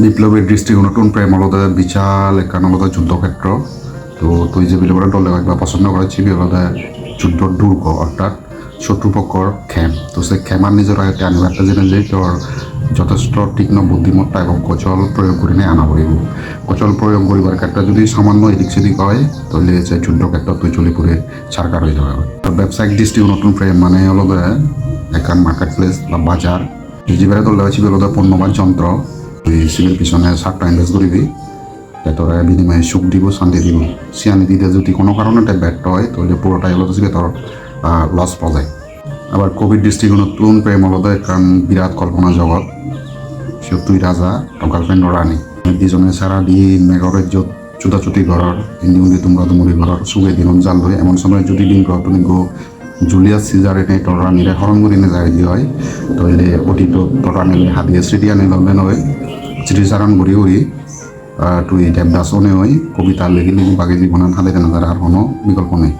বিপ্লবীর দৃষ্টিকোণ নতুন প্রেম আলাদা বিশাল একখান আলাদা যুদ্ধক্ষেত্র। তো তুই যে বিপ্লবীরা দলে বা পছন্দ করেছি আলাদা যুদ্ধর দুর্গ অর্থাৎ শত্রুপক্ষর ক্যাম্প। তো সেই ক্যামার নিজের আয়তে আনিবার জেনে যে তোর যথেষ্ট তীক্ষ্ণ বুদ্ধিমত্তা এবং কৌশল প্রয়োগ করে নিয়ে আনা পড়িব। কৌশল প্রয়োগ করিবার ক্ষেত্রে যদি সামান্য এদিক সেদিক হয় তাহলে যে যুদ্ধক্ষেত্র তুই চলে পড়ে ছাড়কার হয়ে যাবে। তো ব্যবসায়িক দৃষ্টিকোণ নতুন প্রেম মানে হলো একখান মার্কেট প্লেস বা বাজার যেভাবে দলে হয়েছে হলো পণ্য বা যন্ত্র। তুই সিভিল পিছনে 7টা ইনভেস্ট করবি, তোরা বিনিময়ে সুখ দিব শান্তি দিব। সিয়ানি দিতে যদি কোনো কারণে এটা ব্যর্থ হয় তাহলে পুরোটাই হলো তোর লস পাওয়া যায়। আবার কোভিড দৃষ্টিকোণ নতুন প্রেম হলো একখান বিরাট কল্পনা জগৎ। সে তুই রাজা তো গার্লফ্রেন্ড রানী দুজনে সারা দিন মেঘরের চুতাচুতি ঘর হিন্দি হিন্দি তোমরা তুমুরি ঘর সুগে দিন জাল হয়ে এমন সময় যদি দিন গ্রহ তুমি গো জুলিয়াস সিজার এনে তোর রানীরে হরণ করে নিয়ে যায় দিয়ে হয় তাহলে অতীত তোর রানীলে হাতিয়ে স্মৃতি আনি লগ্ন হয় স্মৃতিচারণ ঘুরি ঘুরি তুই দেবদাসনে হয় কবিতা লিখি লিখি বাকি জীবনের হাতে না আর কোনো বিকল্প নেই।